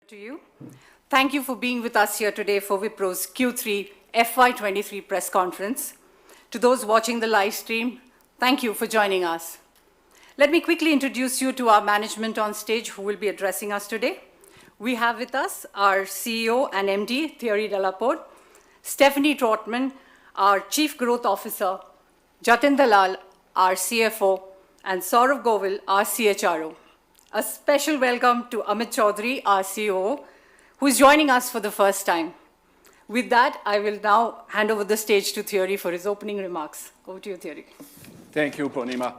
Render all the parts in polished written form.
To you. Thank you for being with us here today for Wipro's Q3 FY23 press conference. To those watching the live stream, thank you for joining us. Let me quickly introduce you to our management on stage who will be addressing us today. We have with us our CEO and MD, Thierry Delaporte, Stephanie Trotman, our Chief Growth Officer, Jatin Dalal, our CFO, and Saurav Govil, our CHRO. A special welcome to Amit Chaudhary, our COO, who is joining us for the first time. With that, I will now hand over the stage to Thierry for his opening remarks. Over to you, Thierry. Thank you, Purnima.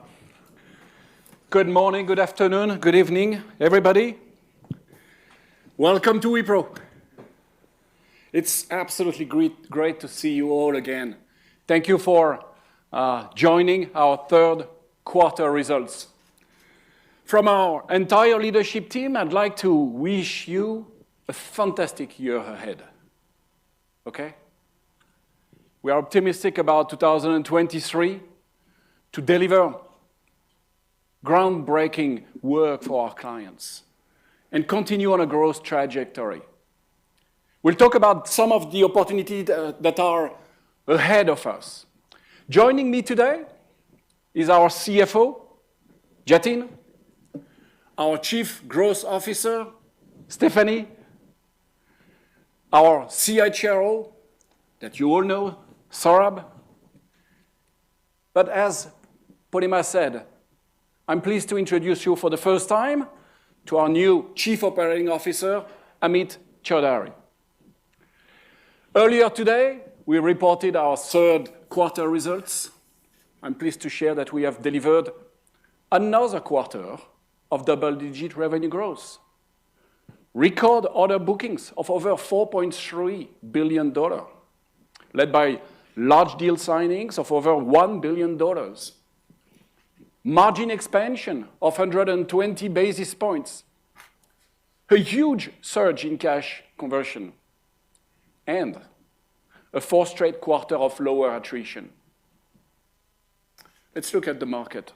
Good morning, good afternoon, good evening, everybody. Welcome to Wipro. It's absolutely great to see you all again. Thank you for joining our third quarter results. From our entire leadership team, I'd like to wish you a fantastic year ahead. Okay? We are optimistic about 2023 to deliver groundbreaking work for our clients and continue on a growth trajectory. We'll talk about some of the opportunities that are ahead of us. Joining me today is our CFO, Jatin, our Chief Growth Officer, Stephanie, our CHRO, that you all know, Saurabh. But as Purnima said, I'm pleased to introduce you for the first time to our new Chief Operating Officer, Amit Chaudhary. Earlier today, we reported our third quarter results. I'm pleased to share that we have delivered another quarter of double-digit revenue growth. Record order bookings of over $4.3 billion, led by large deal signings of over $1 billion. Margin expansion of 120 basis points. A huge surge in cash conversion. And a fourth straight quarter of lower attrition. Let's look at the market.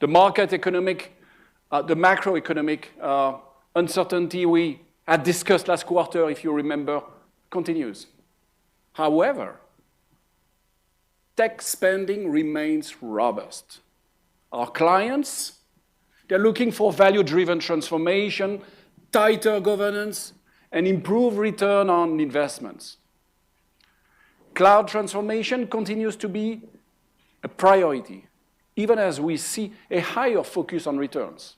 The macroeconomic uncertainty we had discussed last quarter, if you remember, continues. However, tech spending remains robust. Our clients, they're looking for value-driven transformation, tighter governance, and improved return on investments. Cloud transformation continues to be a priority, even as we see a higher focus on returns.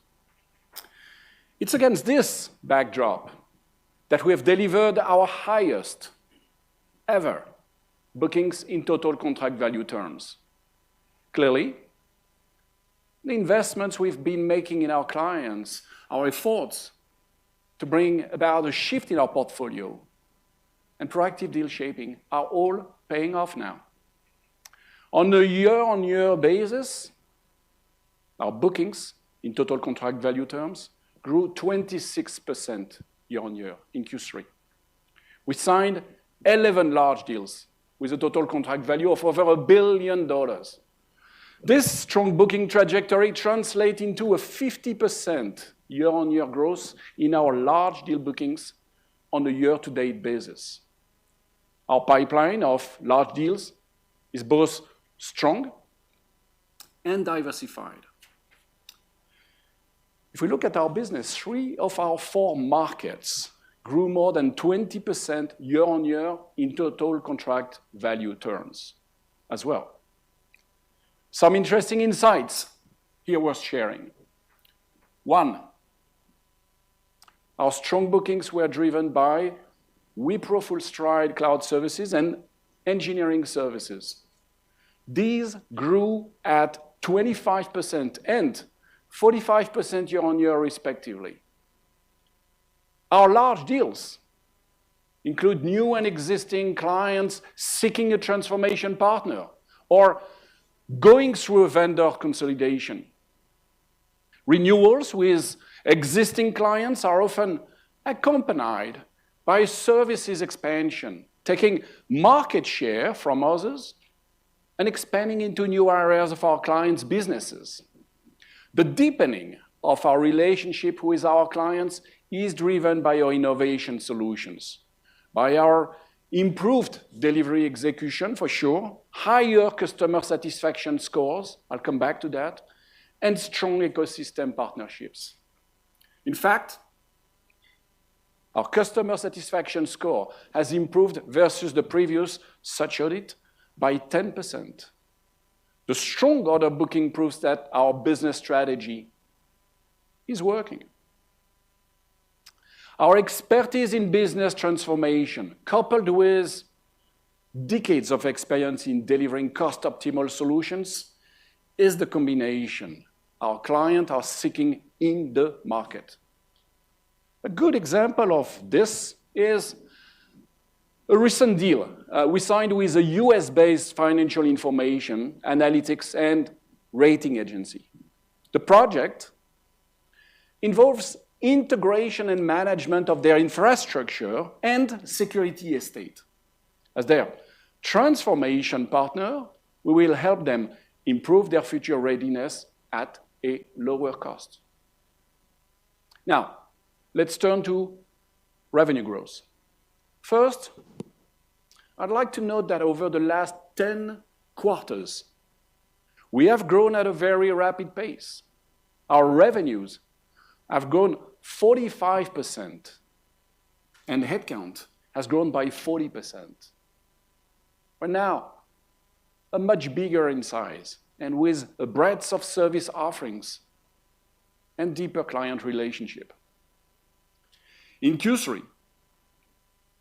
It's against this backdrop that we have delivered our highest ever bookings in total contract value terms. Clearly, the investments we've been making in our clients, our efforts to bring about a shift in our portfolio and proactive deal shaping are all paying off now. On a year-on-year basis, our bookings in total contract value terms grew 26% year-on-year in Q3. We signed 11 large deals with a total contract value of over $1 billion. This strong booking trajectory translates into a 50% year-on-year growth in our large deal bookings on a year-to-date basis. Our pipeline of large deals is both strong and diversified. If we look at our business, 3 of our 4 markets grew more than 20% year-on-year in total contract value terms as well. Some interesting insights here worth sharing. 1, our strong bookings were driven by Wipro full-stride cloud services and engineering services. These grew at 25% and 45% year-on-year respectively. Our large deals include new and existing clients seeking a transformation partner or going through a vendor consolidation. Renewals with existing clients are often accompanied by services expansion, taking market share from others and expanding into new areas of our clients' businesses. The deepening of our relationship with our clients is driven by our innovation solutions, by our improved delivery execution for sure, higher customer satisfaction scores, I'll come back to that, and strong ecosystem partnerships. In fact, our customer satisfaction score has improved versus the previous such audit by 10%. The strong order booking proves that our business strategy is working. Our expertise in business transformation, coupled with decades of experience in delivering cost-optimal solutions, is the combination our clients are seeking in the market. A good example of this is a recent deal we signed with a US-based financial information, analytics, and rating agency. The project involves integration and management of their infrastructure and security estate. As their transformation partner, we will help them improve their future readiness at a lower cost. Now, let's turn to revenue growth. First, I'd like to note that over the last 10 quarters, we have grown at a very rapid pace. Our revenues have grown 45%, and headcount has grown by 40%. We're now a much bigger in size and with a breadth of service offerings and deeper client relationship. In Q3,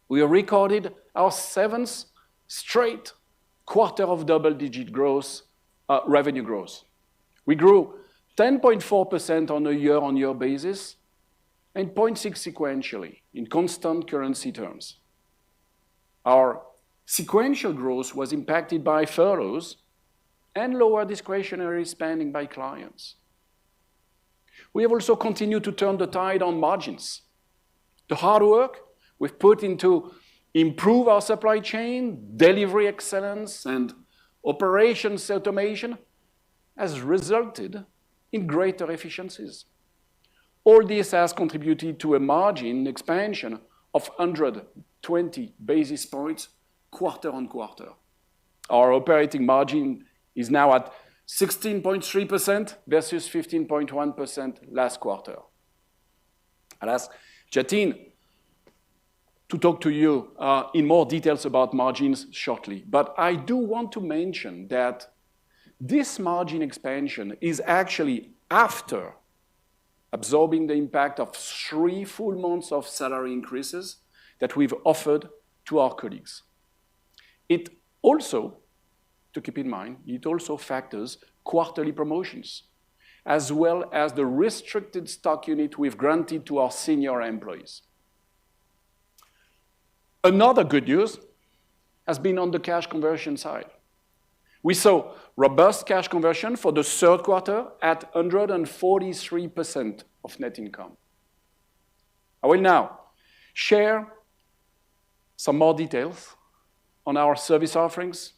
we recorded our 7th straight quarter of double-digit growth, revenue growth. We grew 10.4% on a year-on-year basis and 0.6% sequentially in constant currency terms. Our sequential growth was impacted by furloughs and lower discretionary spending by clients. We have also continued to turn the tide on margins. The hard work we've put into improve our supply chain, delivery excellence, and operations automation has resulted in greater efficiencies. All this has contributed to a margin expansion of 120 basis points quarter on quarter. Our operating margin is now at 16.3% versus 15.1% last quarter. I'll ask Jatin to talk to you in more details about margins shortly. But I do want to mention that this margin expansion is actually after absorbing the impact of 3 full months of salary increases that we've offered to our colleagues. It also, to keep in mind, it also factors quarterly promotions, as well as the restricted stock unit we've granted to our senior employees. Another good news has been on the cash conversion side. We saw robust cash conversion for the third quarter at 143% of net income. I will now share some more details on our service offerings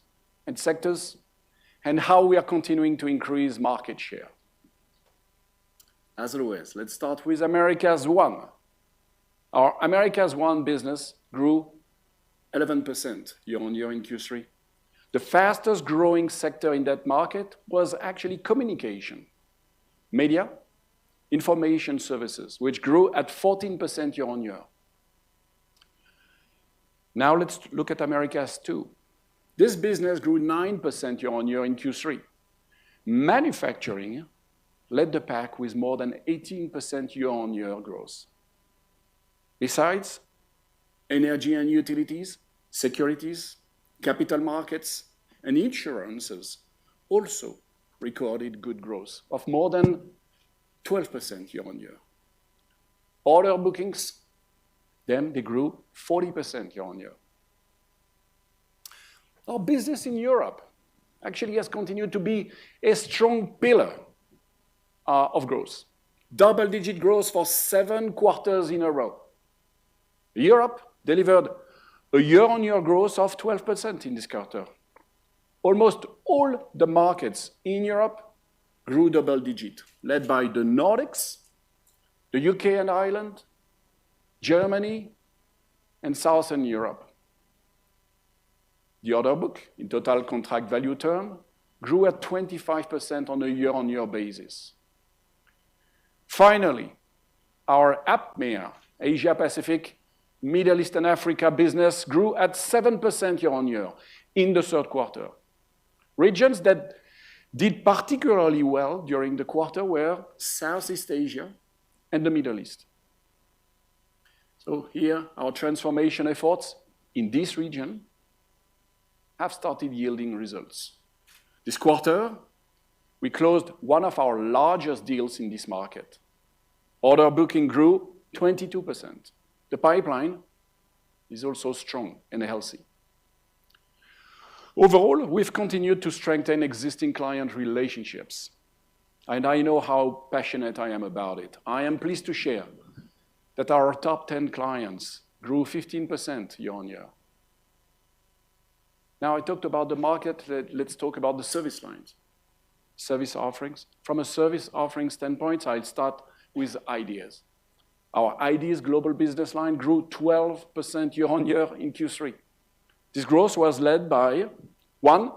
and sectors and how we are continuing to increase market share. As always, let's start with Americas 1. Our Americas 1 business grew 11% year-on-year in Q3. The fastest growing sector in that market was actually communication, media, information services, which grew at 14% year-on-year. Now let's look at Americas 2. This business grew 9% year-on-year in Q3. Manufacturing led the pack with more than 18% year-on-year growth. Besides, energy and utilities, securities, capital markets, and insurances also recorded good growth of more than 12% year-on-year. Order bookings, then they grew 40% year-on-year. Our business in Europe actually has continued to be a strong pillar of growth. Double-digit growth for 7 quarters in a row. Europe delivered a year-on-year growth of 12% in this quarter. Almost all the markets in Europe grew double-digit, led by the Nordics, the UK and Ireland, Germany, and Southern Europe. The order book, in total contract value term, grew at 25% on a year-on-year basis. Finally, our APMEA, Asia Pacific, Middle East and Africa business grew at 7% year-on-year in the third quarter. Regions that did particularly well during the quarter were Southeast Asia and the Middle East. So here, our transformation efforts in this region have started yielding results. This quarter, we closed one of our largest deals in this market. Order booking grew 22%. The pipeline is also strong and healthy. Overall, we've continued to strengthen existing client relationships, and I know how passionate I am about it. I am pleased to share that our top 10 clients grew 15% year-on-year. Now I talked about the market, let's talk about the service lines, service offerings. From a service offering standpoint, I'll start with ideas. Our ideas global business line grew 12% year-on-year in Q3. This growth was led by, one,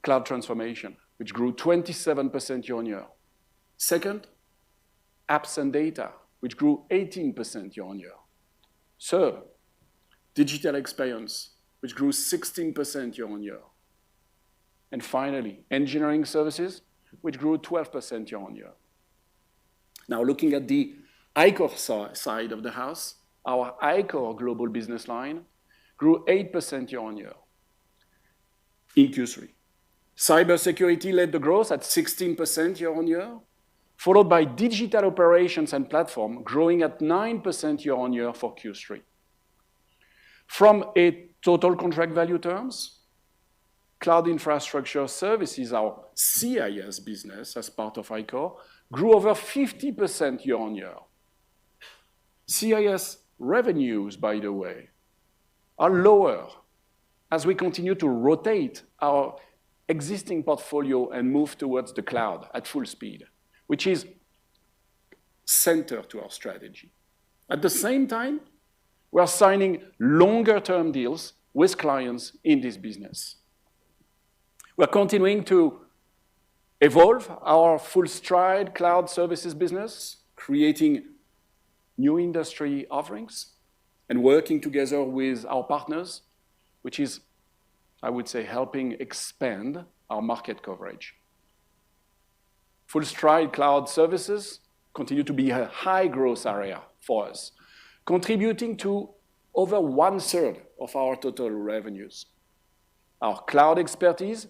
cloud transformation, which grew 27% year-on-year. Second, apps and data, which grew 18% year-on-year. Third, digital experience, which grew 16% year-on-year. And finally, engineering services, which grew 12% year-on-year. Now, looking at the iCore side of the house, our iCore global business line grew 8% year-on-year in Q3. Cybersecurity led the growth at 16% year-on-year, followed by digital operations and platform growing at 9% year-on-year for Q3. From a total contract value terms, cloud infrastructure services, our CIS business as part of iCore, grew over 50% year-on-year. CIS revenues, by the way, are lower as we continue to rotate our existing portfolio and move towards the cloud at full speed, which is center to our strategy. At the same time, we are signing longer-term deals with clients in this business. We're continuing to evolve our full-stride cloud services business, creating new industry offerings and working together with our partners, which is, I would say, helping expand our market coverage. Full-stride cloud services continue to be a high-growth area for us, contributing to over 1/3 of our total revenues. Our cloud expertise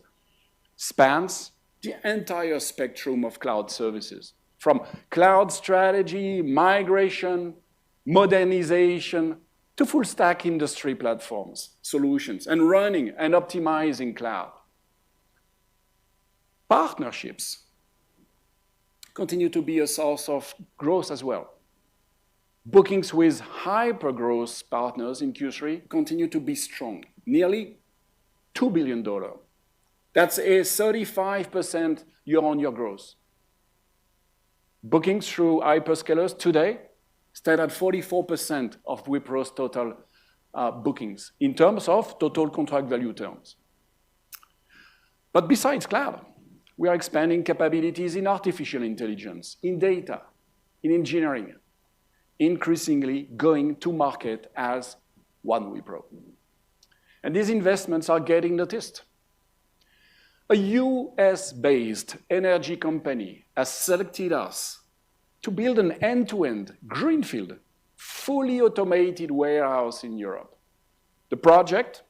spans the entire spectrum of cloud services, from cloud strategy, migration, modernization, to full-stack industry platforms, solutions, and running and optimizing cloud. Partnerships continue to be a source of growth as well. Bookings with hyper-growth partners in Q3 continue to be strong, nearly $2 billion. That's a 35% year-on-year growth. Bookings through hyperscalers today stand at 44% of Wipro's total bookings in terms of total contract value terms. But besides cloud, we are expanding capabilities in artificial intelligence, in data, in engineering, increasingly going to market as one Wipro. And these investments are getting noticed. A US-based energy company has selected us to build an end-to-end greenfield, fully automated warehouse in Europe. The project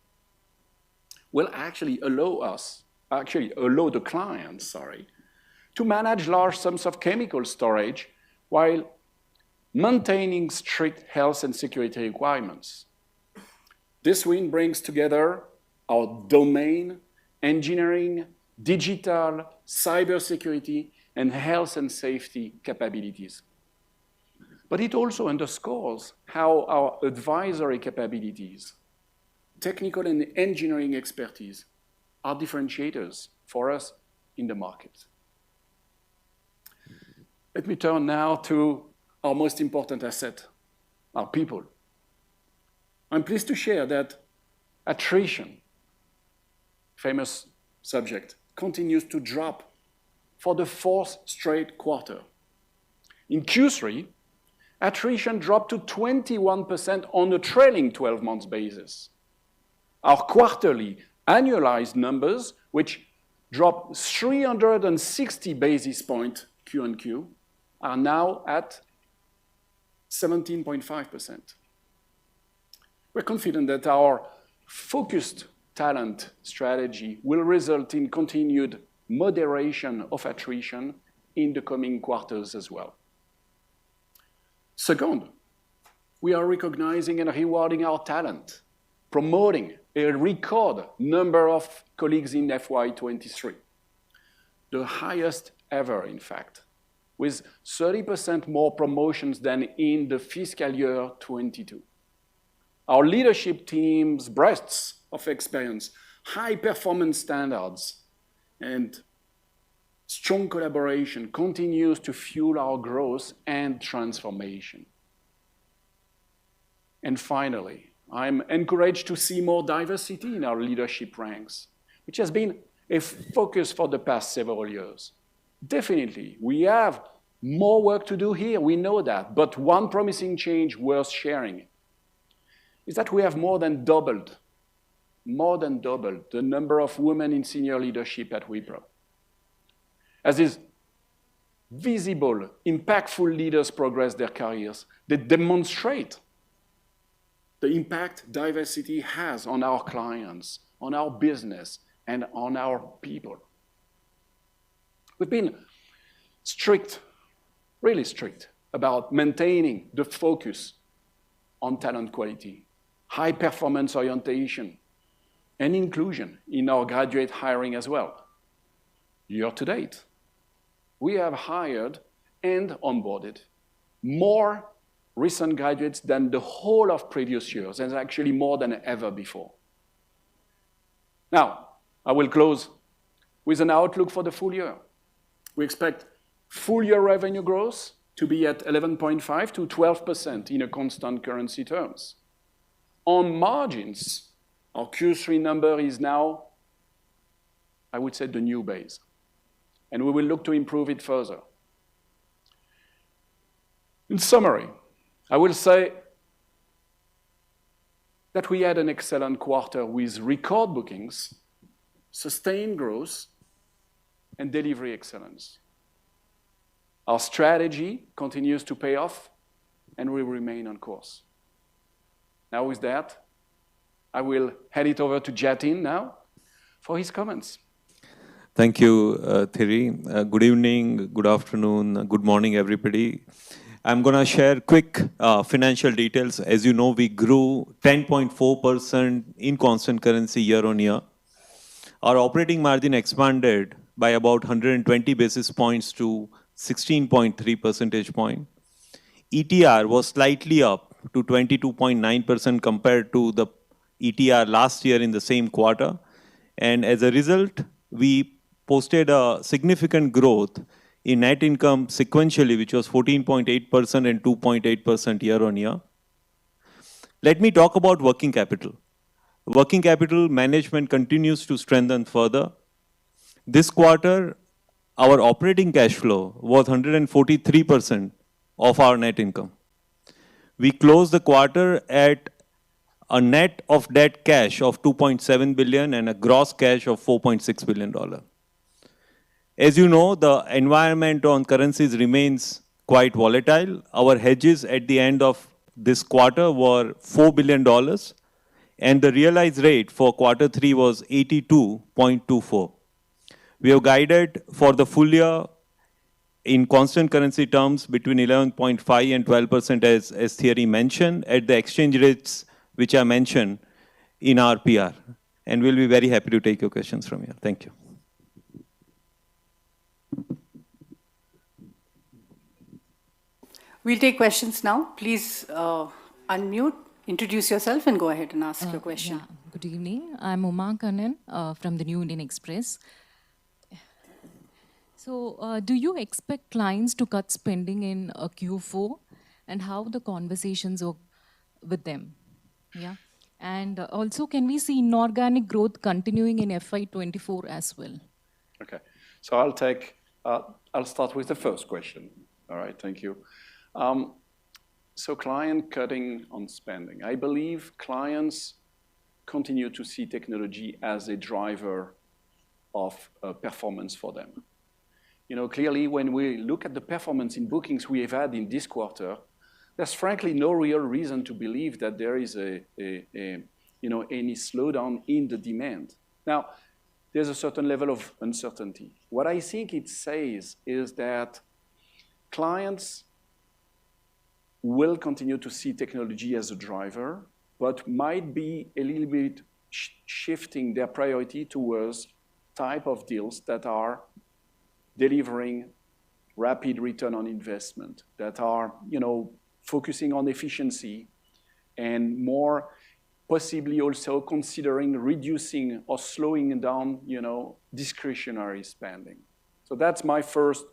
will actually allow the client, to manage large sums of chemical storage while maintaining strict health and security requirements. This win brings together our domain, engineering, digital, cybersecurity, and health and safety capabilities. But it also underscores how our advisory capabilities, technical and engineering expertise, are differentiators for us in the market. Let me turn now to our most important asset, our people. I'm pleased to share that attrition, famous subject, continues to drop for the fourth straight quarter. In Q3, attrition dropped to 21% on a trailing 12 months basis. Our quarterly annualized numbers, which dropped 360 basis points Q-on-Q, are now at 17.5%. We're confident that our focused talent strategy will result in continued moderation of attrition in the coming quarters as well. Second, we are recognizing and rewarding our talent, promoting a record number of colleagues in FY23, the highest ever, in fact, with 30% more promotions than in the fiscal year 22. Our leadership team's breadth of experience, high performance standards, and strong collaboration continues to fuel our growth and transformation. And finally, I'm encouraged to see more diversity in our leadership ranks, which has been a focus for the past several years. Definitely, we have more work to do here, we know that, but one promising change worth sharing is that we have more than doubled the number of women in senior leadership at Wipro. As these visible, impactful leaders progress their careers, they demonstrate the impact diversity has on our clients, on our business, and on our people. We've been strict, really strict, about maintaining the focus on talent quality, high performance orientation, and inclusion in our graduate hiring as well. Year to date, we have hired and onboarded more recent graduates than the whole of previous years, and actually more than ever before. Now, I will close with an outlook for the full year. We expect full year revenue growth to be at 11.5 to 12% in a constant currency terms. On margins, our Q3 number is now, I would say, the new base, and we will look to improve it further. In summary, I will say that we had an excellent quarter with record bookings, sustained growth, and delivery excellence. Our strategy continues to pay off, and we remain on course. Now with that, I will hand it over to Jatin now for his comments. Thank you, Thierry. Good evening, good afternoon, good morning, everybody. I'm going to share quick financial details. As you know, we grew 10.4% in constant currency year on year. Our operating margin expanded by about 120 basis points to 16.3 percentage point. ETR was slightly up to 22.9% compared to the ETR last year in the same quarter. And as a result, we posted a significant growth in net income sequentially, which was 14.8% and 2.8% year on year. Let me talk about working capital. Working capital management continues to strengthen further. This quarter, our operating cash flow was 143% of our net income. We closed the quarter at a net of debt cash of $2.7 billion and a gross cash of $4.6 billion. As you know, the environment on currencies remains quite volatile. Our hedges at the end of this quarter were $4 billion, and the realized rate for quarter 3 was 82.24. We have guided for the full year in constant currency terms between 11.5 and 12%, as Thierry mentioned, at the exchange rates which I mentioned in our PR. And we'll be very happy to take your questions from here. Thank you. We'll take questions now. Please unmute, introduce yourself, and go ahead and ask your question. Yeah. Good evening. I'm Uma Kannan from the New Indian Express. So, do you expect clients to cut spending in Q4? and how the conversations are with them. Yeah. And also, can we see inorganic growth continuing in FY24 as well? Okay, so I'll start with the first question. All right, thank you. So client cutting on spending. I believe clients continue to see technology as a driver of performance for them. You know, clearly when we look at the performance in bookings we have had in this quarter, there's frankly no real reason to believe that there is any slowdown in the demand. Now, there's a certain level of uncertainty. What I think it says is that clients will continue to see technology as a driver, but might be a little bit shifting their priority towards type of deals that are delivering rapid return on investment, that are, focusing on efficiency and more possibly also considering reducing or slowing down, discretionary spending. So that's my first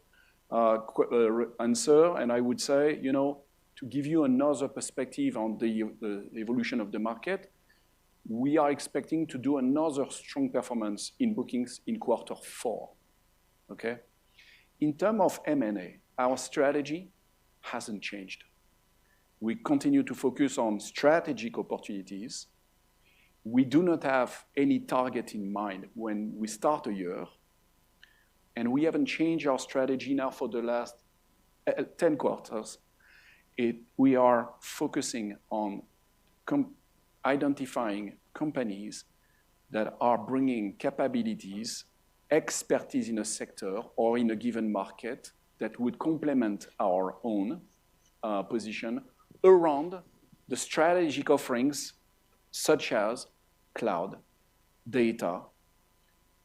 answer, and I would say, to give you another perspective on the evolution of the market, we are expecting to do another strong performance in bookings in Q4, okay? In terms of M&A, our strategy hasn't changed. We continue to focus on strategic opportunities. We do not have any target in mind when we start a year, and we haven't changed our strategy now for the last 10 quarters. We are focusing on identifying companies that are bringing capabilities, expertise in a sector or in a given market that would complement our own position around the strategic offerings such as cloud, data,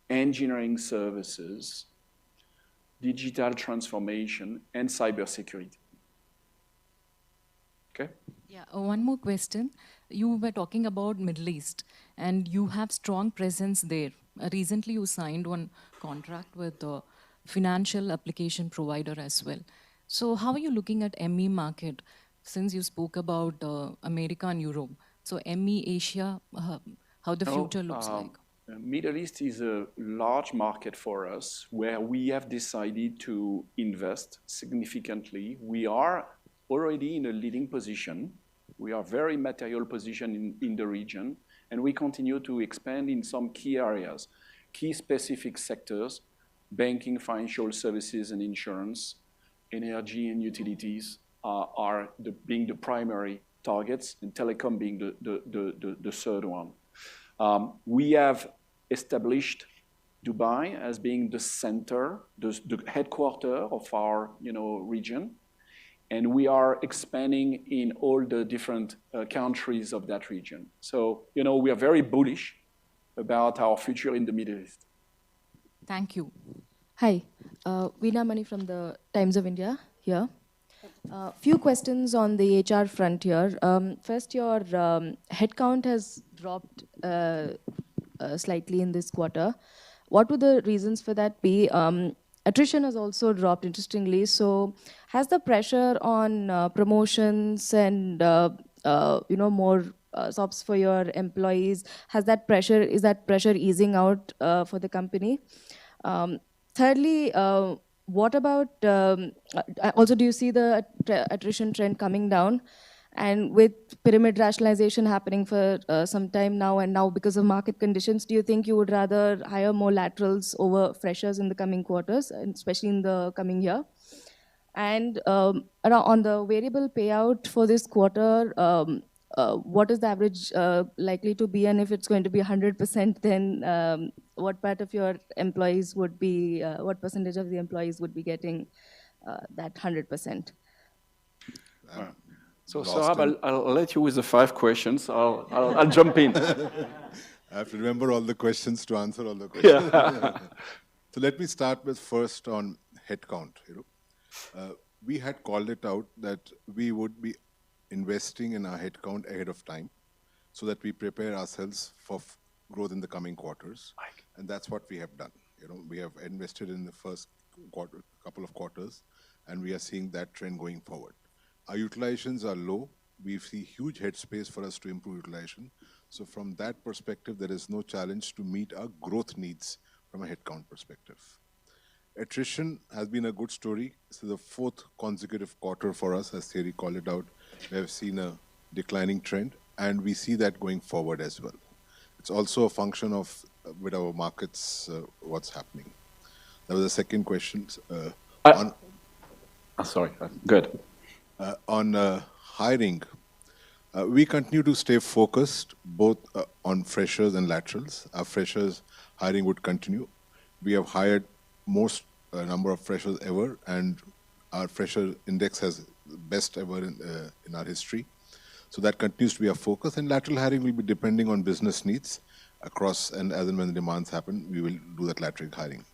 engineering services, digital transformation, and cybersecurity. Okay? Yeah, one more question. You were talking about Middle East, and you have strong presence there. Recently, you signed one contract with a financial application provider as well. So how are you looking at ME market, since you spoke about America and Europe? So ME, Asia, how the future looks like? Middle East is a large market for us where we have decided to invest significantly. We are already in a leading position. We are very material position in the region, and we continue to expand in some key areas, key specific sectors, banking, financial services, and insurance, energy and utilities are being the primary targets, and telecom being the third one. We have established Dubai as being the center, the headquarter of our region, and we are expanding in all the different countries of that region. So, we are very bullish about our future in the Middle East. Thank you. Hi, Veena Mani from the Times of India here. Few questions on the HR front here. First, your headcount has dropped slightly in this quarter. What would the reasons for that be? Attrition has also dropped, interestingly. So has the pressure on promotions and more jobs for your employees, is that pressure easing out for the company? Thirdly, what about, also do you see the attrition trend coming down? And with pyramid rationalization happening for some time now, and now because of market conditions, do you think you would rather hire more laterals over freshers in the coming quarters, and especially in the coming year? And on the variable payout for this quarter, what is the average likely to be? And if it's going to be 100%, then what part of your employees would be, what percentage of the employees would be getting that 100%? So Saurabh, I'll let you with the 5 questions. I'll jump in. I have to remember all the questions to answer all the questions. Yeah. So let me start with first on headcount. We had called it out that we would be investing in our headcount ahead of time so that we prepare ourselves for growth in the coming quarters. And that's what we have done. We have invested in the first couple of quarters, and we are seeing that trend going forward. Our utilizations are low. We see huge headspace for us to improve utilization. So from that perspective, there is no challenge to meet our growth needs from a headcount perspective. Attrition has been a good story. This is the fourth consecutive quarter for us, as Thierry called it out. We have seen a declining trend, and we see that going forward as well. It's also a function of, with our markets, what's happening. That was the second question. Sorry, good. On hiring, we continue to stay focused both on freshers and laterals. Our freshers hiring would continue. We have hired most number of freshers ever, and our fresher index has the best ever in our history. So that continues to be our focus, and lateral hiring will be depending on business needs across, and as and when the demands happen, we will do that lateral hiring.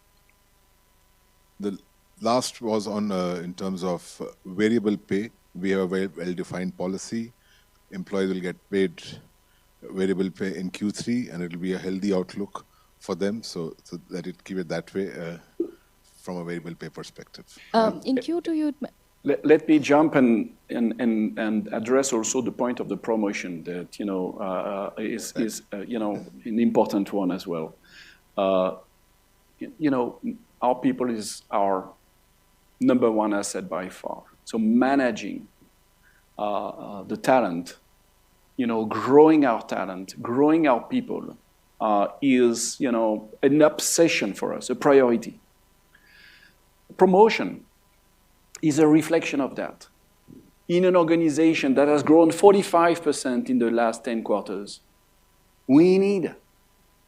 The last was on in terms of variable pay. We have a very well-defined policy. Employees will get paid variable pay in Q3, and it will be a healthy outlook for them. So let it keep it that way from a variable pay perspective. In Q2, you... Let me jump and address also the point of the promotion that is an important one as well. Our people is our number one asset by far. So managing the talent, growing our talent, growing our people is an obsession for us, a priority. Promotion is a reflection of that. In an organization that has grown 45% in the last 10 quarters, we need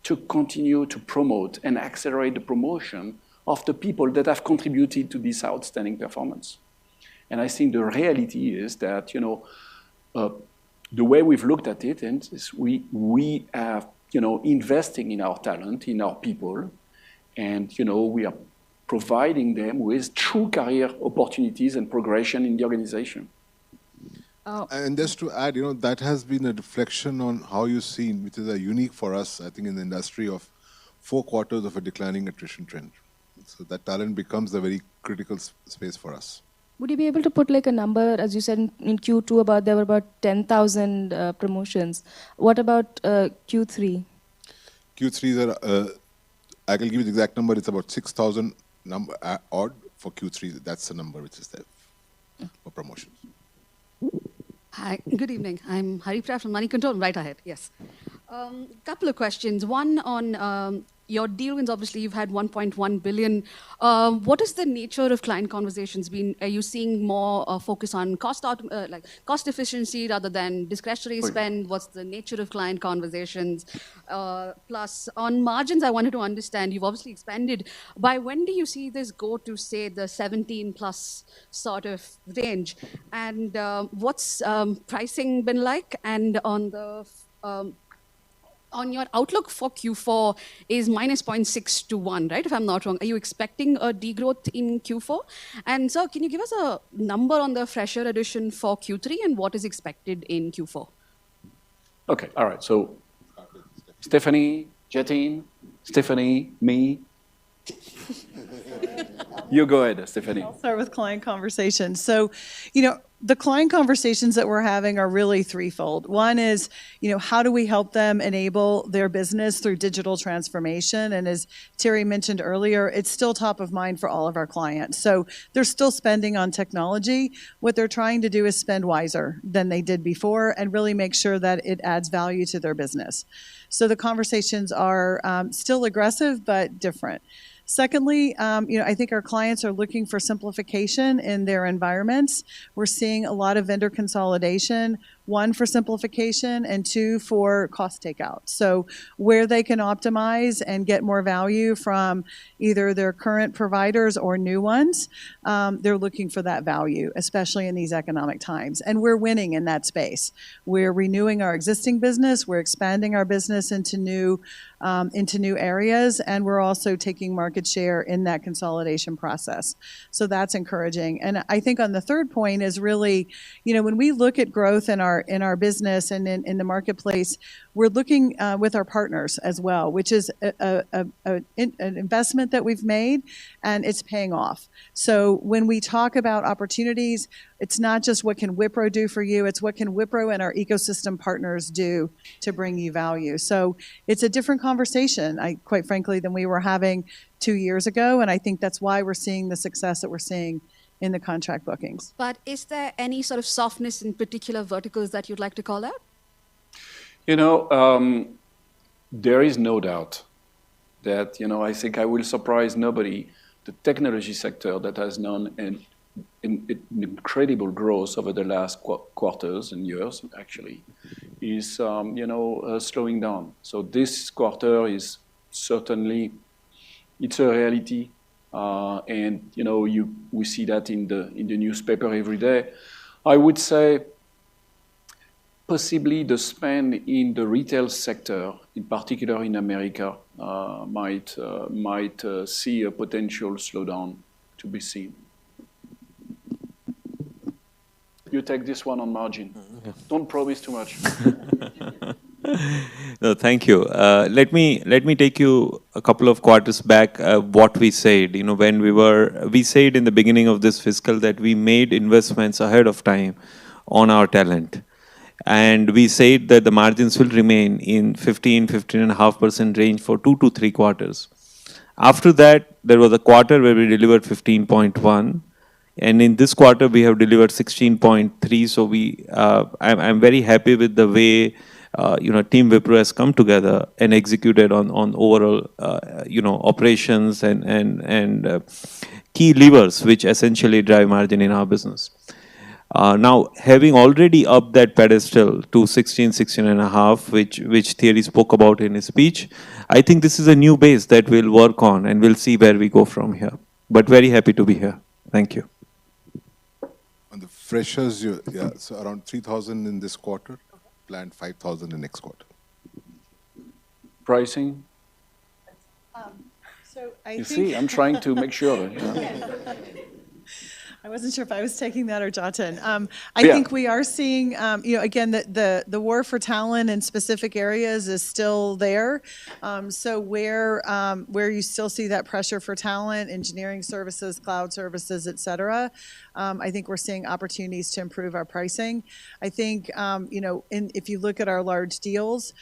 to continue to promote and accelerate the promotion of the people that have contributed to this outstanding performance. And I think the reality is that, the way we've looked at it is we have, investing in our talent, in our people, and, we are providing them with true career opportunities and progression in the organization. And just to add, that has been a reflection on how you've seen, which is unique for us, I think, in the industry of 4 quarters of a declining attrition trend. So that talent becomes a very critical space for us. Would you be able to put like a number, as you said in Q2, there were about 10,000 promotions. What about Q3? Q3, I can give you the exact number. It's about 6,000 odd for Q3. That's the number which is there for promotions. Hi, good evening. I'm Haripra from Moneycontrol, right ahead, yes. Couple of questions. One on your deal wins, obviously you've had 1.1 billion. What is the nature of client conversations been? Are you seeing more focus on cost efficiency rather than discretionary spend? What's the nature of client conversations? Plus, on margins, I wanted to understand, you've obviously expanded. By when do you see this go to, say, the 17 plus sort of range? And what's pricing been like? And on the... on your outlook for Q4 is minus 0.6 to 1, right? If I'm not wrong. Are you expecting a degrowth in Q4? And so can you give us a number on the fresher addition for Q3 and what is expected in Q4? Okay, all right. So Stephanie, Jatin, Stephanie, me. You go ahead, Stephanie. I'll start with client conversations. So, the client conversations that we're having are really threefold. One is, how do we help them enable their business through digital transformation? And as Thierry mentioned earlier, it's still top of mind for all of our clients. So they're still spending on technology. What they're trying to do is spend wiser than they did before and really make sure that it adds value to their business. So the conversations are still aggressive, but different. Secondly, I think our clients are looking for simplification in their environments. We're seeing a lot of vendor consolidation, one for simplification and two for cost takeout. So where they can optimize and get more value from either their current providers or new ones, they're looking for that value, especially in these economic times. And we're winning in that space. We're renewing our existing business, we're expanding our business into new areas, and we're also taking market share in that consolidation process. So that's encouraging. And I think on the third point is really, when we look at growth in our our business and in the marketplace, we're looking with our partners as well, which is an investment that we've made, and it's paying off. So when we talk about opportunities, it's not just what can Wipro do for you, it's what can Wipro and our ecosystem partners do to bring you value. So it's a different conversation, quite frankly, than we were having 2 years ago, and I think that's why we're seeing the success that we're seeing in the contract bookings. But is there any sort of softness in particular verticals that you'd like to call out? There is no doubt that, I think I will surprise nobody, the technology sector that has known an incredible growth over the last quarters and years, actually, is, slowing down. So this quarter is certainly, it's a reality. And, we see that in the newspaper every day. I would say possibly the spend in the retail sector, in particular in America, might see a potential slowdown to be seen. You take this one on margin. Don't promise too much. No, thank you. Let me take you a couple of quarters back. What we said, when we said in the beginning of this fiscal that we made investments ahead of time on our talent, and we said that the margins will remain in 15.5% range for 2 to 3 quarters. After that, there was a quarter where we delivered 15.1. And in this quarter, we have delivered 16.3. So I'm very happy with the way Team Wipro has come together and executed on overall operations and key levers which essentially drive margin in our business. Now, having already upped that pedestal to 16.5, which Thierry spoke about in his speech, I think this is a new base that we'll work on and we'll see where we go from here. But very happy to be here. Thank you. On the freshers, so around 3,000 in this quarter, planned 5,000 in next quarter. Pricing? So I'm trying to make sure. I wasn't sure if I was taking that or Jatin. I think we are seeing, again, the war for talent in specific areas is still there. So where you still see that pressure for talent, engineering services, cloud services, et cetera, I think we're seeing opportunities to improve our pricing. I think, if you look at our large deals,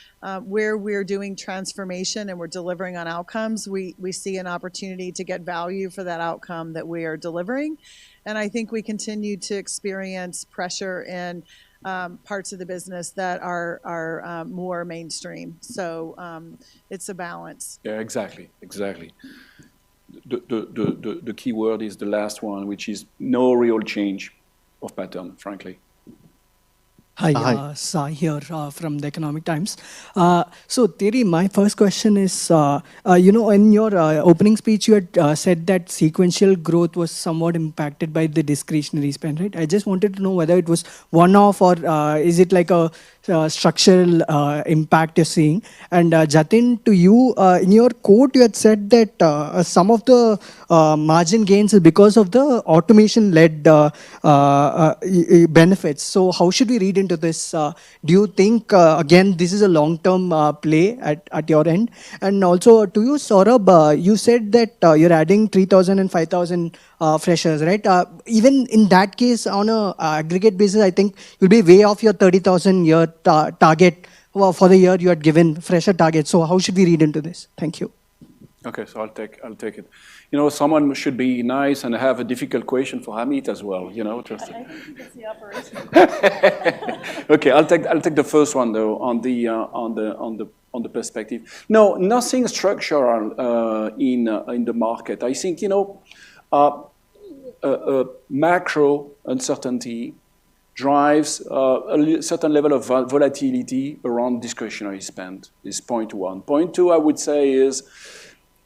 where we're doing transformation and we're delivering on outcomes, we see an opportunity to get value for that outcome that we are delivering. And I think we continue to experience pressure in parts of the business that are more mainstream. So it's a balance. Yeah, exactly. The key word is the last one, which is no real change of pattern, frankly. Hi, Sai here from the Economic Times. So, Thierry, my first question is, in your opening speech, you had said that sequential growth was somewhat impacted by the discretionary spend, right? I just wanted to know whether it was one-off or is it like a structural impact you're seeing? And Jatin, to you, in your quote, you had said that some of the margin gains is because of the automation-led benefits. So how should we read into this? Do you think, again, this is a long-term play at your end? And also to you, Saurabh, you said that you're adding 3,000 and 5,000 freshers, right? Even in that case, on an aggregate basis, I think you'll be way off your 30,000 year target for the year you had given fresher target. So how should we read into this? Thank you. Okay, so I'll take it. Someone should be nice and have a difficult question for Hamid as well. Just. I think it's the operational. Okay, I'll take the first one though on the perspective. No, nothing structural in the market. I think macro uncertainty drives a certain level of volatility around discretionary spend, is point one. Point two, I would say, is,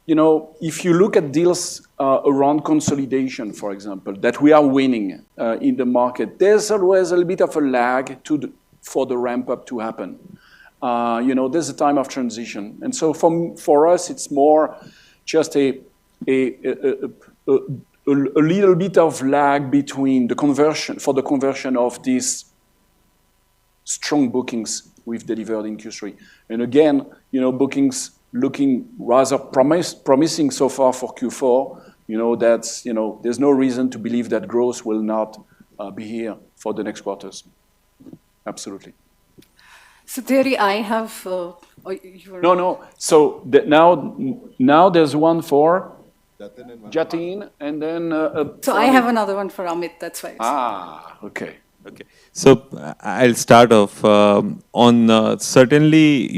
if you look at deals around consolidation, for example, that we are winning in the market, there's always a little bit of a lag for the ramp up to happen. There's a time of transition. And so for us, it's more just a little bit of lag between the conversion of these strong bookings we've delivered in Q3. And again, bookings looking rather promising so far for Q4. There's no reason to believe that growth will not be here for the next quarters. Absolutely. So Thierry, I have. No. So now there's one for Jatin, and then. So I have another one for Amit. That's why. Okay. So I'll start off on certainly,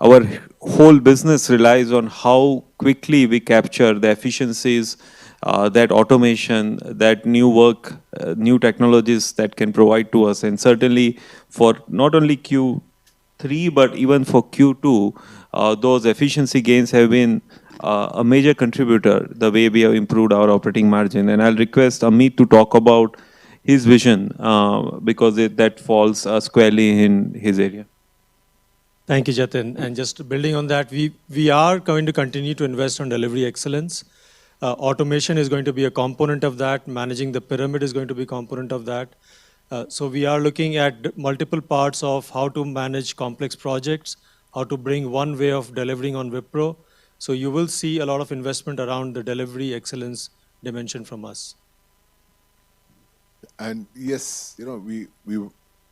our whole business relies on how quickly we capture the efficiencies, that automation, that new work, new technologies that can provide to us. And certainly for not only Q3, but even for Q2, those efficiency gains have been a major contributor, the way we have improved our operating margin. And I'll request Amit to talk about his vision because that falls squarely in his area. Thank you, Jatin. And just building on that, we are going to continue to invest on delivery excellence. Automation is going to be a component of that. Managing the pyramid is going to be a component of that. So we are looking at multiple parts of how to manage complex projects, how to bring one way of delivering on Wipro. So you will see a lot of investment around the delivery excellence dimension from us. And yes, we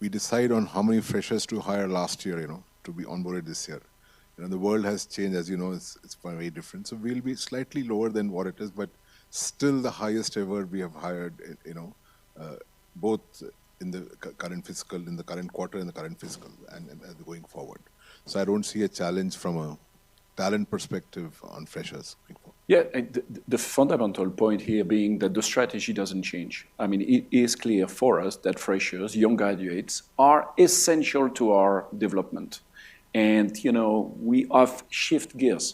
decide on how many freshers to hire last year, to be onboarded this year. The world has changed, as you know, it's very different. So we'll be slightly lower than what it is, but still the highest ever we have hired, both in the current fiscal, in the current quarter, and the current fiscal, and going forward. So I don't see a challenge from a talent perspective on freshers. Yeah, the fundamental point here being that the strategy doesn't change. I mean, it is clear for us that freshers, young graduates, are essential to our development. And, we have shift gears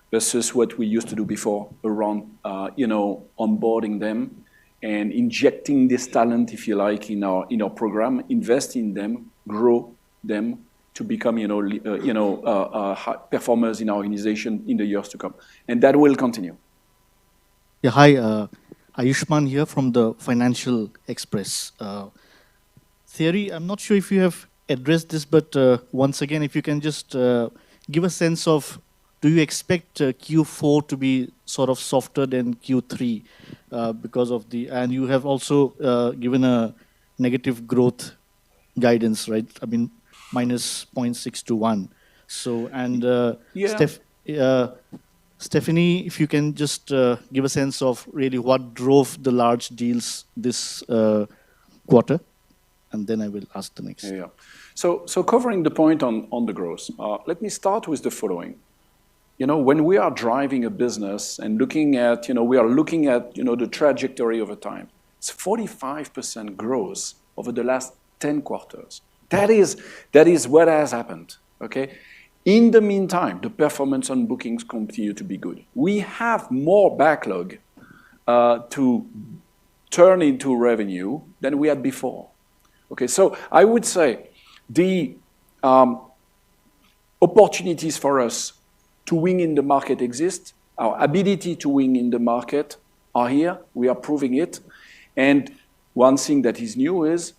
versus what we used to do before around, onboarding them and injecting this talent, if you like, in our program, invest in them, grow them to become, high performers in our organization in the years to come. And that will continue. Yeah, hi, Ayushman here from the Financial Express. Thierry, I'm not sure if you have addressed this, but once again, if you can just give a sense of, do you expect Q4 to be sort of softer than Q3 because of and you have also given a negative growth guidance, right? I mean, minus 0.6 to 1. So, and Stephanie, if you can just give a sense of really what drove the large deals this quarter, and then I will ask the next. Yeah. So covering the point on the growth, let me start with the following. When we are driving a business and looking at, we are looking at, the trajectory over time. It's 45% growth over the last 10 quarters. That is what has happened, okay? In the meantime, the performance on bookings continue to be good. We have more backlog to turn into revenue than we had before. Okay, so I would say the opportunities for us to win in the market exist. Our ability to win in the market are here. We are proving it. And one thing that is new is,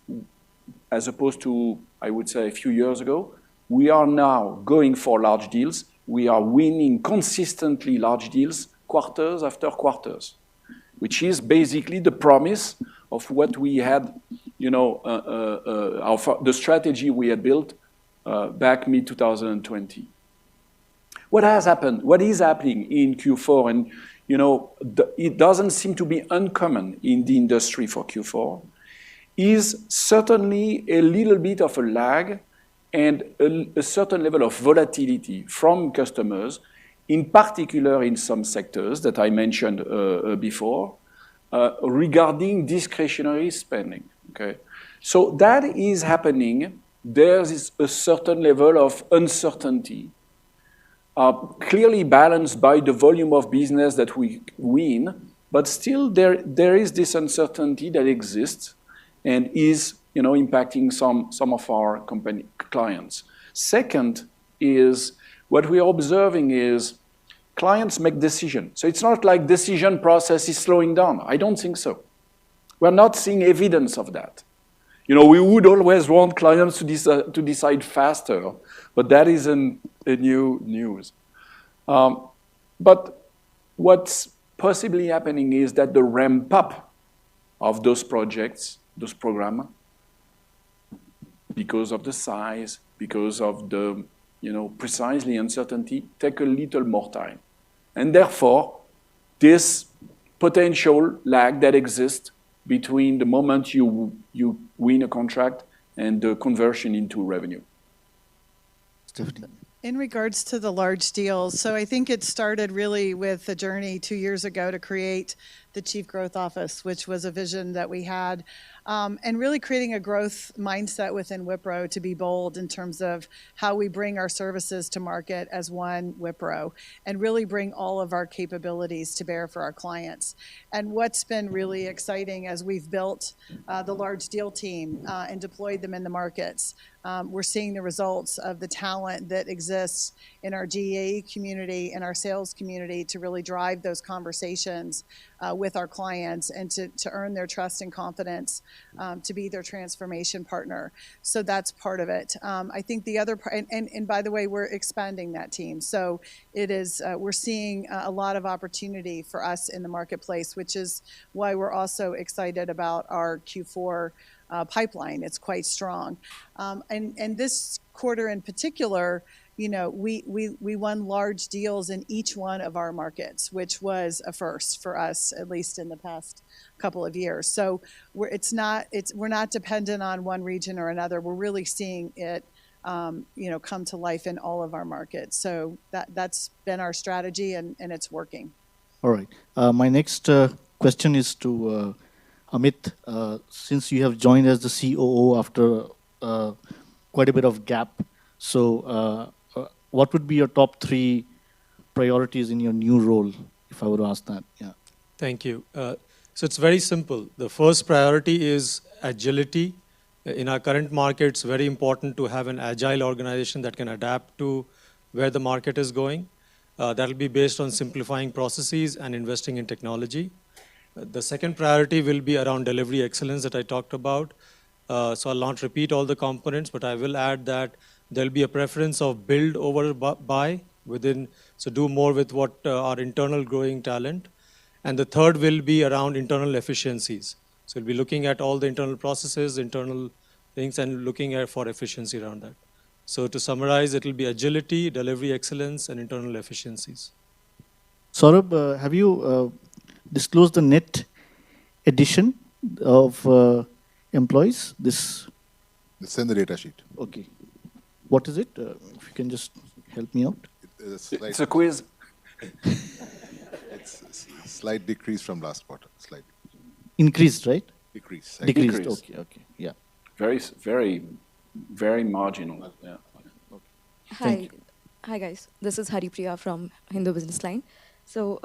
as opposed to, I would say, a few years ago, we are now going for large deals. We are winning consistently large deals quarters after quarters, which is basically the promise of what we had, the strategy we had built back mid-2020. What has happened? What is happening in Q4? And, it doesn't seem to be uncommon in the industry for Q4, is certainly a little bit of a lag and a certain level of volatility from customers, in particular in some sectors that I mentioned before, regarding discretionary spending, okay? So that is happening. There is a certain level of uncertainty, clearly balanced by the volume of business that we win, but still there is this uncertainty that exists and is impacting some of our company clients. Second is what we are observing is clients make decisions. So it's not like decision process is slowing down. I don't think so. We're not seeing evidence of that. We would always want clients to decide faster, but that isn't a new news. But what's possibly happening is that the ramp up of those projects, those programs, because of the size, because of the precisely uncertainty, take a little more time. And therefore, this potential lag that exists between the moment you win a contract and the conversion into revenue. Stephanie. In regards to the large deals, so I think it started really with the journey 2 years ago to create the Chief Growth Office, which was a vision that we had, and really creating a growth mindset within Wipro to be bold in terms of how we bring our services to market as one Wipro and really bring all of our capabilities to bear for our clients. And what's been really exciting as we've built the large deal team and deployed them in the markets, we're seeing the results of the talent that exists in our GAE community and our sales community to really drive those conversations with our clients and to earn their trust and confidence to be their transformation partner. So that's part of it. I think the other part, and by the way, we're expanding that team. So it is, we're seeing a lot of opportunity for us in the marketplace, which is why we're also excited about our Q4 pipeline. It's quite strong. And this quarter in particular, we won large deals in each one of our markets, which was a first for us, at least in the past couple of years. So we're not dependent on one region or another. We're really seeing it, come to life in all of our markets. So that's been our strategy, and it's working. All right. My next question is to Amit. Since you have joined as the COO after quite a bit of gap, so what would be your top 3 priorities in your new role, if I were to ask that? Yeah. Thank you. So it's very simple. The first priority is agility. In our current market, it's very important to have an agile organization that can adapt to where the market is going. That'll be based on simplifying processes and investing in technology. The second priority will be around delivery excellence that I talked about. So I'll not repeat all the components, but I will add that there'll be a preference of build over buy within, so do more with what our internal growing talent. And the third will be around internal efficiencies. So we'll be looking at all the internal processes, internal things, and looking at for efficiency around that. So to summarize, it will be agility, delivery excellence, and internal efficiencies. Saurabh, have you disclosed the net addition of employees? It's in the data sheet. Okay. What is it? If you can just help me out. It's a quiz. It's a slight decrease from last quarter. Slight. Increased, right? Decrease. Decreased. Okay. Yeah. Very marginal. Yeah. Okay. Hi guys. This is Haripriya from Hindu Business Line. So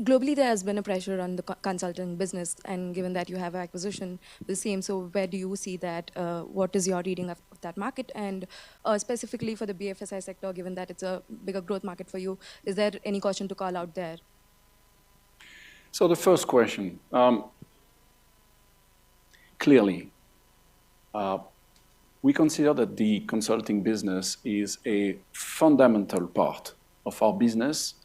globally, there has been a pressure on the consulting business, and given that you have an acquisition, the same. So where do you see that? What is your reading of that market? And specifically for the BFSI sector, given that it's a bigger growth market for you, is there any caution to call out there? So the first question, clearly, we consider that the consulting business is a fundamental part of our business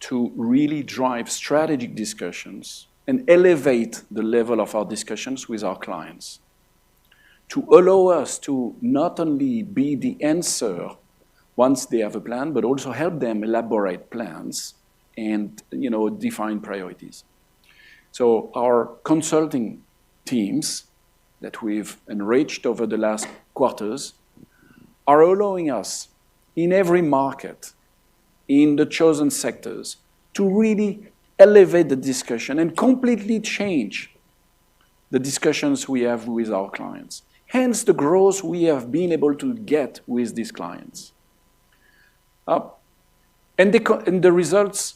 to really drive strategic discussions and elevate the level of our discussions with our clients, to allow us to not only be the answer once they have a plan, but also help them elaborate plans and define priorities. So our consulting teams that we've enriched over the last quarters are allowing us in every market, in the chosen sectors, to really elevate the discussion and completely change the discussions we have with our clients. Hence the growth we have been able to get with these clients. And the results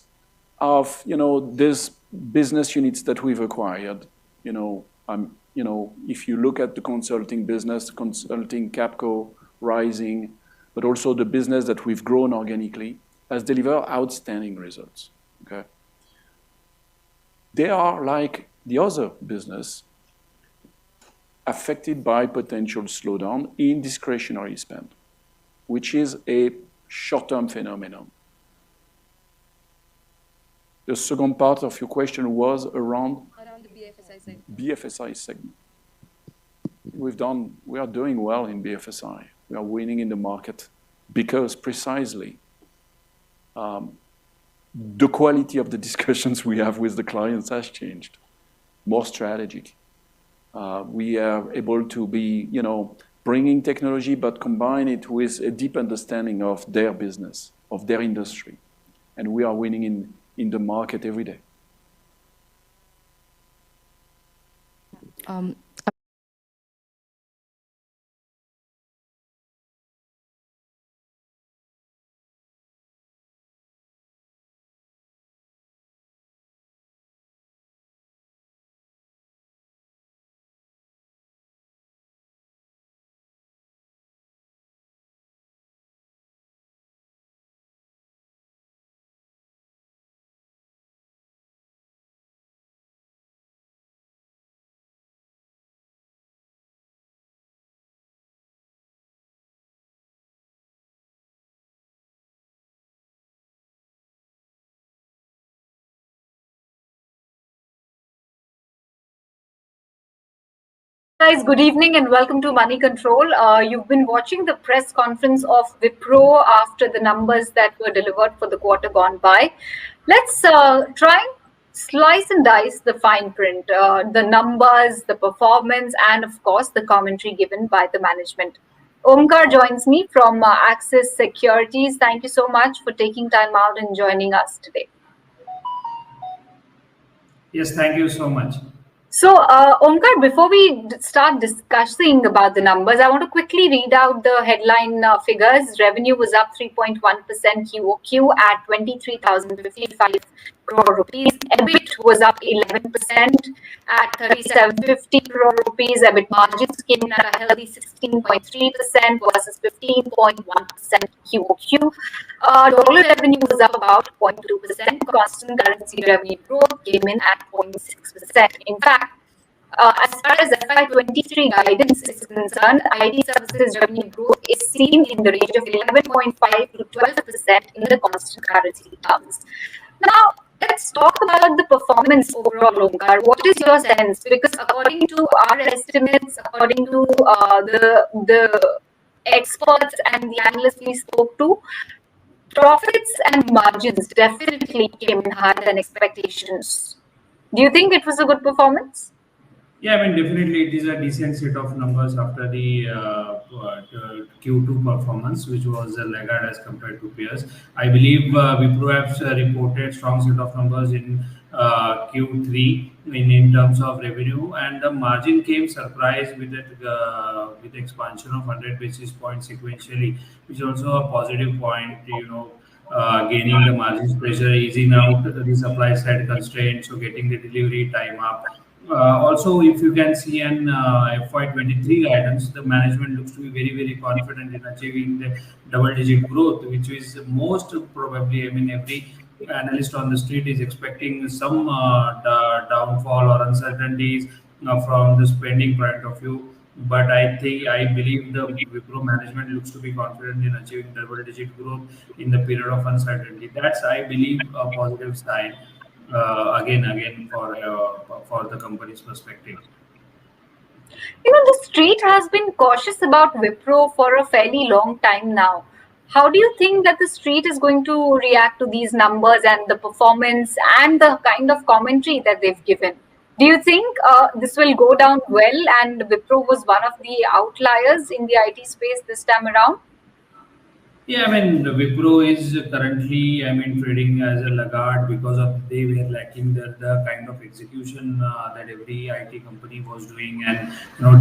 of these business units that we've acquired, if you look at the consulting business, consulting Capco, Rising, but also the business that we've grown organically, has delivered outstanding results. Okay, they are like the other business, affected by potential slowdown in discretionary spend, which is a short-term phenomenon. The second part of your question was around the BFSI segment. BFSI segment. We are doing well in BFSI. We are winning in the market because precisely the quality of the discussions we have with the clients has changed, more strategic. We are able to be, bringing technology, but combine it with a deep understanding of their business, of their industry. And we are winning in the market every day. Guys, good evening and welcome to Money Control. You've been watching the press conference of Wipro after the numbers that were delivered for the quarter gone by. Let's try and slice and dice the fine print, the numbers, the performance, and of course the commentary given by the management. Omkar joins me from Axis Securities. Thank you so much for taking time out and joining us today. Yes, thank you so much. So, Omkar, before we start discussing about the numbers, I want to quickly read out the headline figures. Revenue was up 3.1% QOQ at 23,055 crore rupees. EBIT was up 11% at 3,750 crore rupees. EBIT margins came in at a healthy 16.3% versus 15.1% QOQ. Dollar revenue was up about 0.2%. Constant currency revenue growth came in at 0.6%. In fact, as far as FY23 guidance is concerned, IT services revenue growth is seen in the range of 11.5 to 12% in the constant currency terms. Now, let's talk about the performance overall, Omkar. What is your sense? Because according to our estimates, according to the experts and the analysts we spoke to, profits and margins definitely came in higher than expectations. Do you think it was a good performance? Yeah, I mean, definitely it is a decent set of numbers after the Q2 performance, which was a laggard as compared to peers. I believe Wipro have reported strong set of numbers in Q3 in terms of revenue, and the margin came surprise with that with expansion of 100 basis points sequentially, which is also a positive point. Gaining the margins pressure, easing out the supply side constraints, so getting the delivery time up. Also, if you can see an FY23 guidance, the management looks to be very, very confident in achieving the double-digit growth, which is most probably, I mean, every analyst on the street is expecting some downfall or uncertainties from the spending point of view. But I believe the Wipro management looks to be confident in achieving double-digit growth in the period of uncertainty. That's, I believe, a positive sign. Again for the company's perspective. The street has been cautious about Wipro for a fairly long time now. How do you think that the street is going to react to these numbers and the performance and the kind of commentary that they've given? Do you think this will go down well and Wipro was one of the outliers in the IT space this time around? Yeah, I mean, Wipro is currently, I mean, trading as a laggard because of they were lacking the kind of execution that every IT company was doing, and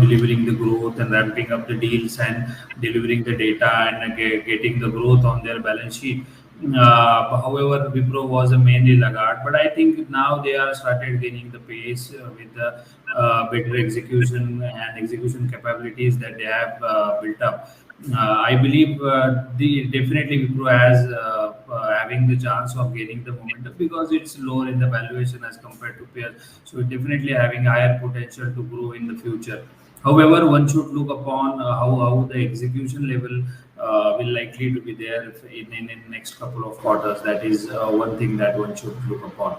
delivering the growth and ramping up the deals and delivering the data and getting the growth on their balance sheet. However, Wipro was a mainly laggard, but I think now they are started gaining the pace with the better execution and execution capabilities that they have built up. I believe definitely Wipro has having the chance of gaining the momentum because it's lower in the valuation as compared to peers. So definitely having higher potential to grow in the future. However, one should look upon how the execution level will likely to be there in next couple of quarters. That is one thing that one should look upon.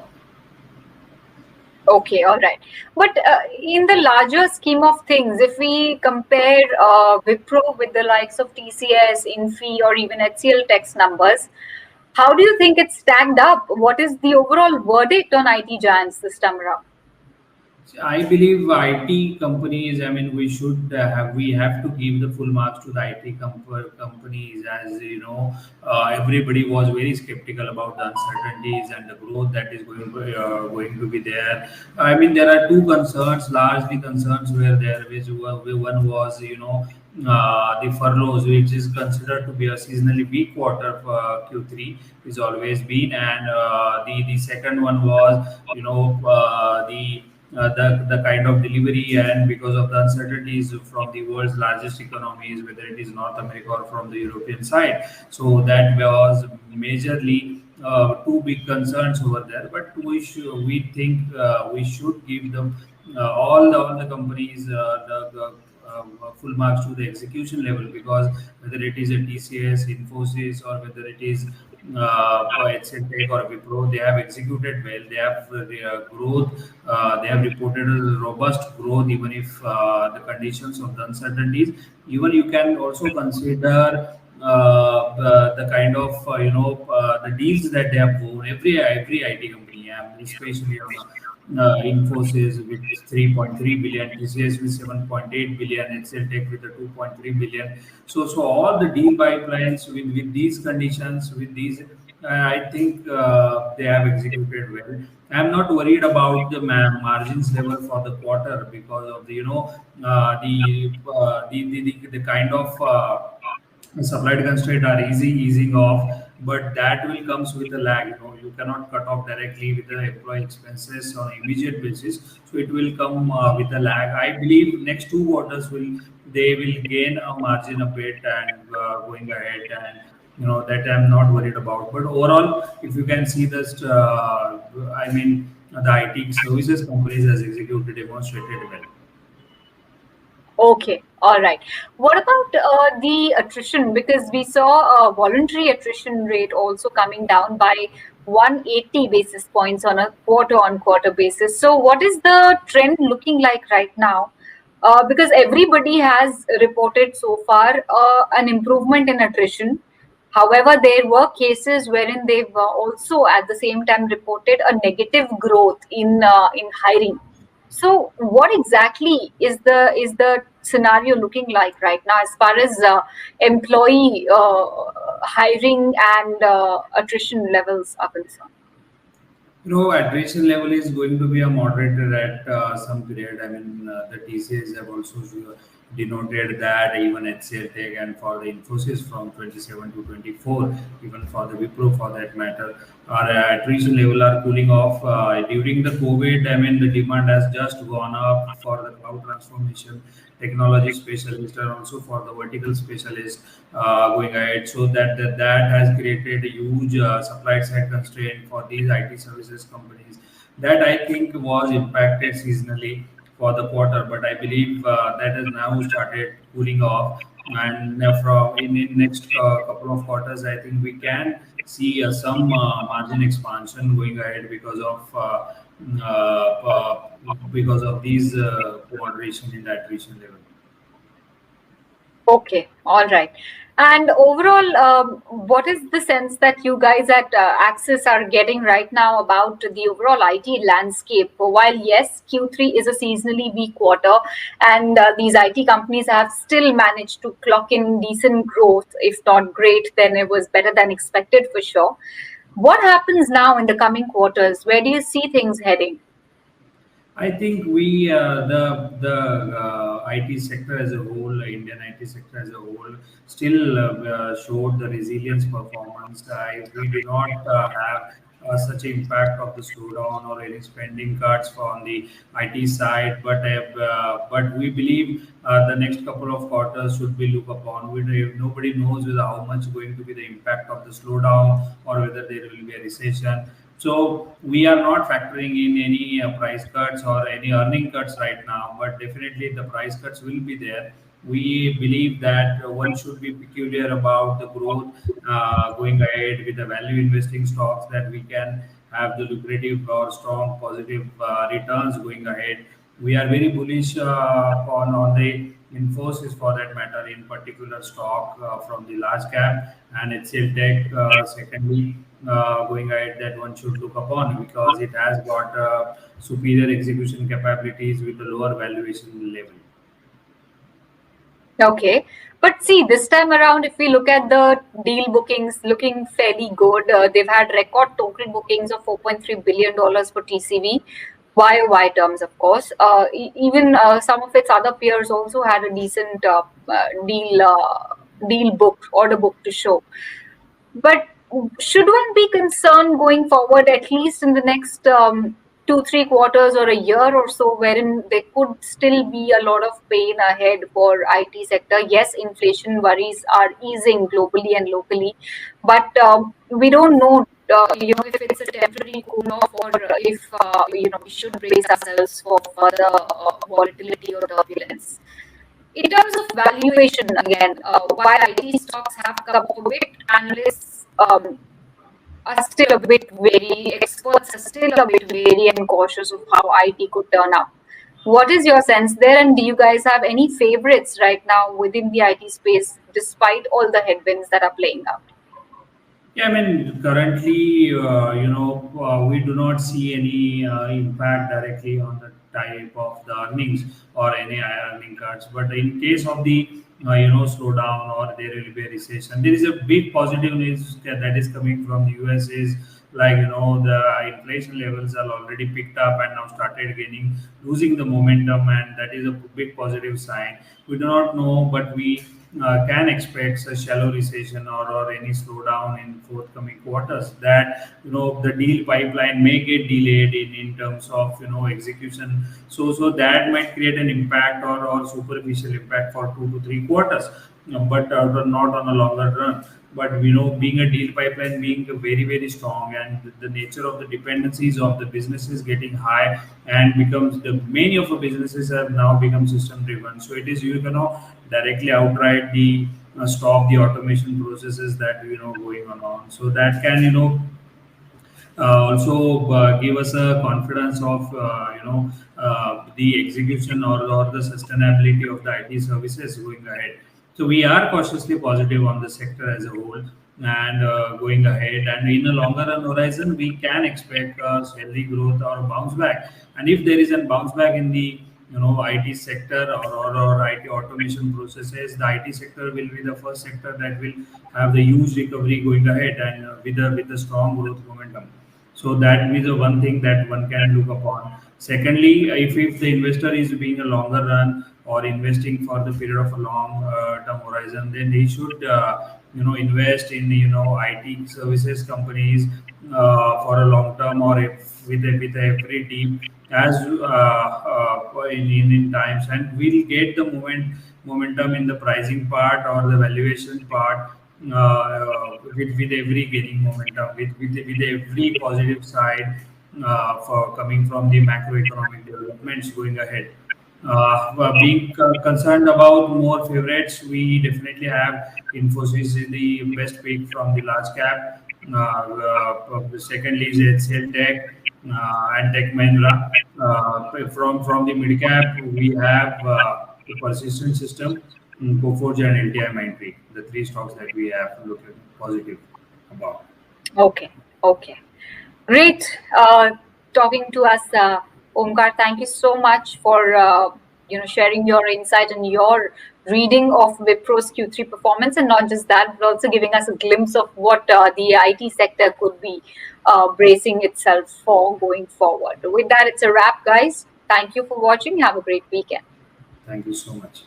Okay, all right. But in the larger scheme of things, if we compare Wipro with the likes of TCS, Infi, or even HCL Tech's numbers, how do you think it's stacked up? What is the overall verdict on IT giants this time around? I believe IT companies. I mean, we have to give the full marks to the companies, as you know, everybody was very skeptical about the uncertainties and the growth that is going to be there. I mean, there are two concerns, largely concerns where there is one was, the furloughs, which is considered to be a seasonally weak quarter for Q3, is always been, and the second one was, the kind of delivery, and because of the uncertainties from the world's largest economies, whether it is North America or from the European side. So that was majorly two big concerns over there. But we think we should give them all the companies full marks to the execution level, because whether it is a TCS, Infosys, or whether it is Tech or Wipro, they have executed well. They have growth. They have reported a robust growth, even if the conditions of the uncertainties. Even you can also consider the kind of the deals that they have won. Every IT company, especially on Infosys with 3.3 billion, TCS with 7.8 billion, HCL Tech with a 2.3 billion. So all the deal pipelines with these conditions, with these, I think they have executed well. I'm not worried about the margins level for the quarter, because of the the kind of supply constraint are easing off, but that will comes with a lag. You cannot cut off directly with the employee expenses on immediate basis, so it will come with a lag. I believe next 2 quarters they will gain a margin a bit, and going ahead, and that I'm not worried about. But overall, if you can see this, I mean, the IT services companies has executed, demonstrated well. Okay, all right. What about the attrition? Because we saw a voluntary attrition rate also coming down by 180 basis points on a quarter-on-quarter basis. So, what is the trend looking like right now? Because everybody has reported so far an improvement in attrition. However, there were cases wherein they've also at the same time reported a negative growth in hiring. So, what exactly is the scenario looking like right now as far as employee hiring and attrition levels are concerned? Attrition level is going to be a moderator at some period. I mean, the TCS have also denoted that, even HCL Tech, and for the Infosys from 27 to 24, even for the Wipro for that matter, our attrition level are cooling off. During the COVID, I mean, the demand has just gone up for the cloud transformation technology specialist, and also for the vertical specialist going ahead. So that has created a huge supply side constraint for these IT services companies. That I think was impacted seasonally for the quarter, but I believe that has now started cooling off. And from in next couple of quarters, I think we can see some margin expansion going ahead because of these moderation in the attrition level. Okay, all right. And overall, what is the sense that you guys at Axis are getting right now about the overall IT landscape? While yes, Q3 is a seasonally weak quarter, and these IT companies have still managed to clock in decent growth, if not great, then it was better than expected for sure. What happens now in the coming quarters? Where do you see things heading? I think the IT sector as a whole, Indian IT sector as a whole, still showed the resilience performance. We do not have such impact of the slowdown or any spending cuts on the IT side, but we believe the next couple of quarters should be looked upon. Nobody knows how much going to be the impact of the slowdown, or whether there will be a recession. So we are not factoring in any price cuts or any earning cuts right now, but definitely the price cuts will be there. We believe that one should be peculiar about the growth going ahead with the value investing stocks, that we can have the lucrative or strong positive returns going ahead. We are very bullish on the Infosys for that matter, in particular stock from the large cap, and HCL Tech. Secondly, going ahead, that one should look upon because it has got superior execution capabilities with a lower valuation level. Okay. But see, this time around, if we look at the deal bookings looking fairly good, they've had record total bookings of $4.3 billion for TCV, YOY terms, of course. Even some of its other peers also had a decent deal book, order book to show. But should one be concerned going forward, at least in the next 2-3 quarters or a year or so, wherein there could still be a lot of pain ahead for IT sector? Yes, inflation worries are easing globally and locally, but we don't know. If it's a temporary cool off, or if we should brace ourselves for further volatility or turbulence. In terms of valuation, again, while IT stocks have come up a bit, analysts are still a bit wary, experts are still a bit wary and cautious of how IT could turn out. What is your sense there, and do you guys have any favorites right now within the IT space, despite all the headwinds that are playing out? Yeah, I mean, currently, we do not see any impact directly on the type of the earnings or any earning cuts. But in case of the, slowdown, or there will be a recession, there is a big positive news that is coming from the US is, like, the inflation levels are already picked up and now started losing the momentum, and that is a big positive sign. We do not know, but we can expect a shallow recession or any slowdown in forthcoming quarters, that the deal pipeline may get delayed in terms of execution, so that might create an impact or superficial impact for 2 to 3 quarters, but not on a longer run. But being a deal pipeline being very very strong, and the nature of the dependencies of the businesses getting high, and becomes the many of the businesses have now become system driven, so it is directly outright the stop the automation processes that going on, so that can also give us a confidence of the execution or the sustainability of the IT services going ahead. So we are cautiously positive on the sector as a whole, and going ahead, and in a longer run horizon, we can expect healthy growth or bounce back. And if there is a bounce back in the IT sector or IT automation processes, the IT sector will be the first sector that will have the huge recovery going ahead, and with a strong growth momentum. So that is the one thing that one can look upon. Secondly, if the investor is being a longer run or investing for the period of a long term horizon, then he should invest in IT services companies for a long term, or if with a very deep as in times, and we'll get the momentum in the pricing part or the valuation part, with every gaining momentum, with every positive side for coming from the macroeconomic developments going ahead. Being concerned about more favorites, we definitely have Infosys is the best pick from the large cap. Secondly is HCL Tech and Tech Mahindra. From the mid cap, we have the Persistent System, Coforge, and LTI Mindtree, the three stocks that we have looking positive about. Okay, okay. Great talking to us, Omkar. Thank you so much for sharing your insight and your reading of Wipro's Q3 performance, and not just that, but also giving us a glimpse of what the IT sector could be bracing itself for going forward. With that, it's a wrap, guys. Thank you for watching. Have a great weekend. Thank you so much.